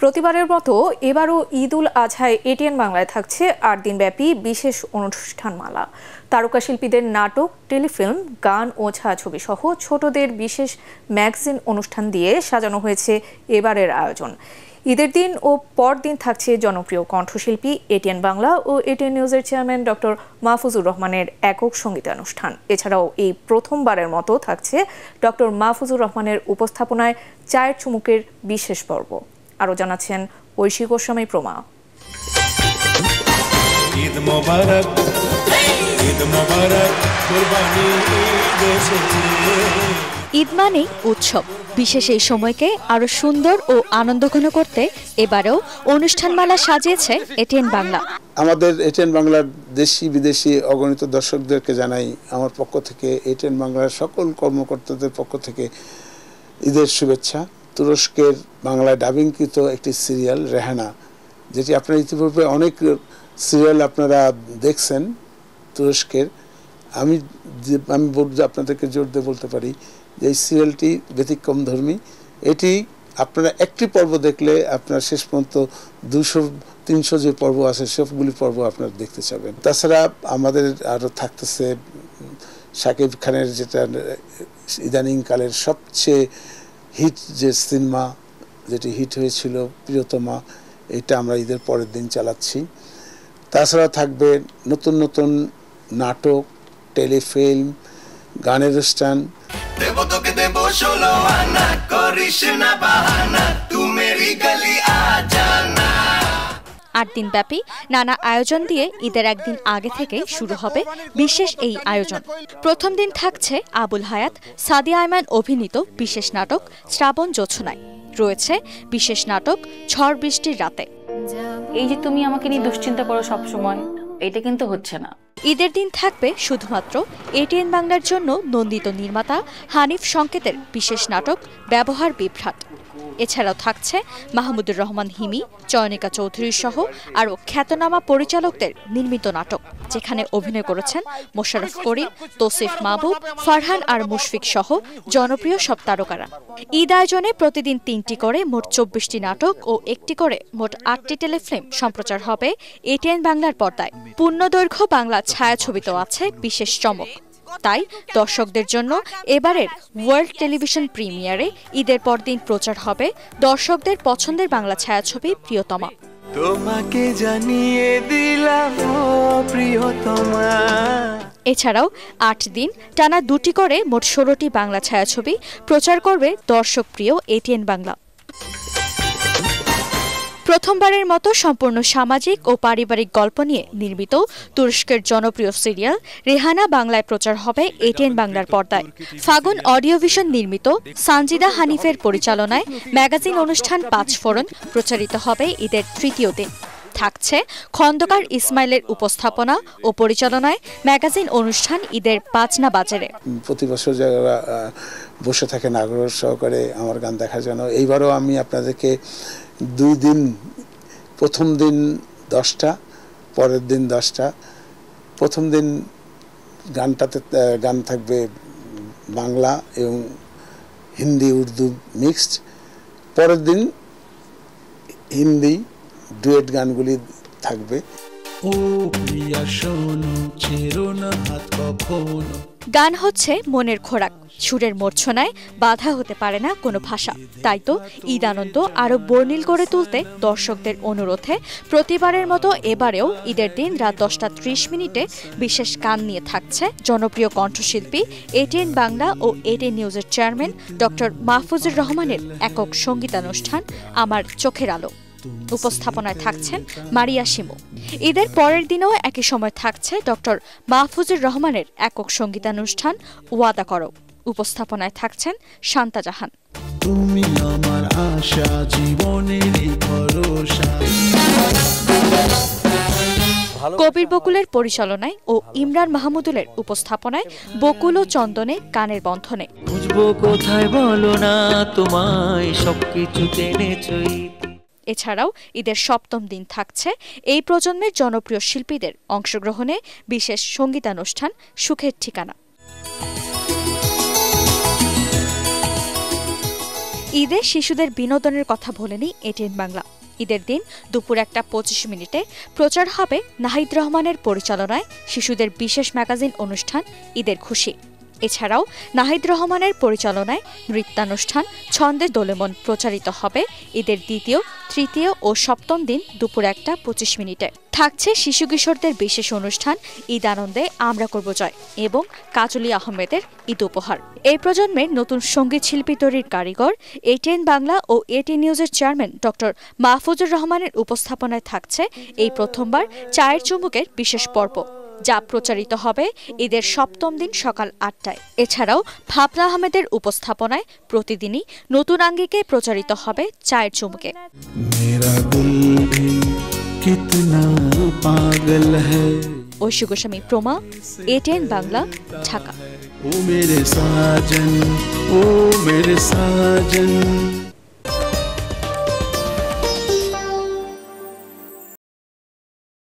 প্রতিবারের মতো এবারও ঈদ উল আজহায় এটিএন বাংলায় থাকছে ৮ দিনব্যাপী বিশেষ অনুষ্ঠানমালা। তারকা শিল্পীদের নাটক, টেলিফিল্ম, গান ও ছায়াছবি সহ ছোটদের বিশেষ ম্যাগাজিন অনুষ্ঠান দিয়ে সাজানো হয়েছে এবারের আয়োজন। ঈদের দিন ও পরদিন থাকছে জনপ্রিয় কণ্ঠশিল্পী এটিএন বাংলা ও এটিএন নিউজের চেয়ারম্যান ডক্টর মাহফুজুর রহমানের একক সঙ্গীতানুষ্ঠান। এছাড়াও এই প্রথমবারের মতো থাকছে ডক্টর মাহফুজুর রহমানের উপস্থাপনায় চায়ের চুমুকের বিশেষ পর্ব। আরও জানাচ্ছেন ঐশী গোস্বামী প্রমা। ঈদ মোবারক, ঈদ মোবারক, কুরবানি এসেছে। ঈদ মানেই উৎসব। বিশেষ এই সময়কে আরো সুন্দর ও আনন্দঘন করতে এবারেও অনুষ্ঠানমালা সাজিয়েছে এটিএন বাংলা। আমাদের এটিএন বাংলার দেশি বিদেশি অগণিত দর্শকদেরকে জানাই আমার পক্ষ থেকে, এটিএন বাংলার সকল কর্মকর্তাদের পক্ষ থেকে ঈদের শুভেচ্ছা। তুরস্কের বাংলায় ডাবিংকৃত একটি সিরিয়াল রেহানা, যেটি আপনারা ইতিপূর্বে অনেক সিরিয়াল আপনারা দেখছেন তুরস্কের, আমি আপনাদেরকে জোর দিয়ে বলতে পারি যে এই সিরিয়ালটি ব্যতিক্রমধর্মী। এটি আপনারা একটি পর্ব দেখলে আপনার শেষ পর্যন্ত 200-300 যে পর্ব আছে সবগুলি পর্ব আপনারা দেখতে চাবেন। তাছাড়া আমাদের আরও থাকতেছে শাকিব খানের, যেটা ইদানিংকালের সবচেয়ে হিট যে সিনেমা, যেটি হিট হয়েছিল প্রিয়তমা, এটা আমরা ঈদের পরের দিন চালাচ্ছি। তাছাড়া থাকবে নতুন নতুন নাটক, টেলিফিল্ম, গানের অনুষ্ঠান। ৮ দিনব্যাপী নানা আয়োজন দিয়ে ঈদের একদিন আগে থেকে শুরু হবে বিশেষ এই আয়োজন। প্রথম দিন থাকছে আবুল হায়াত, সাদিয়া আয়মান অভিনীত বিশেষ নাটক শ্রাবণ জোছনায়। রয়েছে বিশেষ নাটক ঝড় বৃষ্টির রাতে। এই যে তুমি আমাকে নিয়ে দুশ্চিন্তা করো সবসময়, এটা কিন্তু হচ্ছে না। ঈদের দিন থাকবে শুধুমাত্র এটিএন বাংলার জন্য নন্দিত নির্মাতা হানিফ সংকেতের বিশেষ নাটক ব্যবহার বিভ্রাট। এছাড়াও থাকছে মাহমুদুর রহমান হিমি, চয়নিকা চৌধুরী সহ আরও খ্যাতনামা পরিচালকদের নির্মিত নাটক, যেখানে অভিনয় করেছেন মোশাররফ করিম, তৌসিফ মাহবুব, ফারহান আর মুশফিক সহ জনপ্রিয় সব তারকারা। ঈদ আয়োজনে প্রতিদিন 3টি করে মোট 24টি নাটক ও 1টি করে মোট 8টি টেলিফিল্ম সম্প্রচার হবে এটিএন বাংলার পর্দায়। পূর্ণদৈর্ঘ্য বাংলা ছায়াছবিতেও আছে বিশেষ চমক। তাই দর্শকদের জন্য এবারের ওয়ার্ল্ড টেলিভিশন প্রিমিয়ারে ঈদের পরদিন প্রচার হবে দর্শকদের পছন্দের বাংলা ছায়াছবি প্রিয়তমা। তোমাকে জানিয়ে দিলাম প্রিয়তমা। এছাড়াও 8 দিন টানা 2টি করে মোট 16টি বাংলা ছায়াছবি প্রচার করবে দর্শকপ্রিয় এটিএন বাংলা। প্রথমবারের মতো সম্পূর্ণ সামাজিক ও পারিবারিক গল্প নিয়ে নির্মিত তুরস্কের জনপ্রিয় সিরিয়াল রেহানা বাংলায় প্রচার হবে এটিএন বাংলার পর্দায়। ফাগুন অডিওভিশন নির্মিত সানজিদা হানিফের পরিচালনায় ম্যাগাজিন অনুষ্ঠান 5 ফোরন প্রচারিত হবে ঈদের তৃতীয় দিন। থাকছে খন্দকার ইসমাইলের উপস্থাপনা ও পরিচালনায় ম্যাগাজিন অনুষ্ঠান ঈদের 5 না বাজারে। প্রতি বছর যারা বসে থাকেন আগ্রহ সহকারে আমার গান দেখার জন্য, এইবারও আমি আপনাদেরকে 2 দিন, প্রথম দিন 10টা, পরের দিন 10টা। প্রথম দিন গান থাকবে বাংলা এবং হিন্দি উর্দু মিক্সড। পরের দিন হিন্দি ডুয়েট গানগুলি থাকবে। গান হচ্ছে মনের খোরাক, সুরের মূর্ছনায় বাধা হতে পারে না কোনো ভাষা। তাই তো ঈদ আনন্দ আরো বর্ণিল করে তুলতে দর্শকদের অনুরোধে প্রতিবারের মতো এবারেও ঈদের দিন রাত 10:30 বিশেষ গান নিয়ে থাকছে জনপ্রিয় কণ্ঠশিল্পী এটিএন বাংলা ও এটিএন নিউজের চেয়ারম্যান ডক্টর মাহফুজুর রহমানের একক সঙ্গীতানুষ্ঠান আমার চোখের আলো। উপস্থাপনায় থাকছেন মারিয়া শিমু। ঈদের পরের দিনেও একই সময় থাকছে ডক্টর মাহফুজুর রহমানের একক সঙ্গীতানুষ্ঠান ওয়াদা করো। উপস্থাপনায় থাকছেন শান্তা জাহান। তুমি আমার আশা, জীবনের ভরসা। কবির বকুলের পরিচালনায় ও ইমরান মাহমুদুলের উপস্থাপনায় বকুল ও চন্দনে গানের বন্ধনে। বুঝবো কোথায় বলো না তোমায়, সবকিছু জেনেছই। এছাড়াও ঈদের 7ম দিন থাকছে এই প্রজন্মের জনপ্রিয় শিল্পীদের অংশগ্রহণে বিশেষ সঙ্গীতানুষ্ঠান সুখের ঠিকানা। ঈদে শিশুদের বিনোদনের কথা বলেনি এটিএন বাংলা। ঈদের দিন দুপুর 1:25 প্রচার হবে নাহিদ রহমানের পরিচালনায় শিশুদের বিশেষ ম্যাগাজিন অনুষ্ঠান ঈদের খুশি। এছাড়াও নাহিদ রহমানের পরিচালনায় নৃত্যানুষ্ঠান ছন্দে দোলেমন প্রচারিত হবে ঈদের দ্বিতীয়, তৃতীয় ও সপ্তম দিন দুপুর 1:25। থাকছে শিশু কিশোরদের বিশেষ অনুষ্ঠান ঈদ আনন্দে আমরা করব জয় এবং কাজলী আহমেদের ঈদ উপহার। এই প্রজন্মের নতুন সঙ্গীত শিল্পী তৈরির কারিগর এটিএন বাংলা ও এটি নিউজের চেয়ারম্যান ডক্টর মাহফুজুর রহমানের উপস্থাপনায় থাকছে এই প্রথমবার চায়ের চুমুকের বিশেষ পর্ব, যা প্রচারিত হবে ঈদের সপ্তম দিন সকাল 8টায়। এছাড়াও ভাবনা আহমেদের উপস্থাপনায় প্রতিদিনই নতুন আঙ্গিকে প্রচারিত হবে চায়ের চুমুকে। ঐশী গোস্বামী, প্রমা, এটিএন বাংলা, ঢাকা। ও মেরে সাজন, ও মেরে সাজন।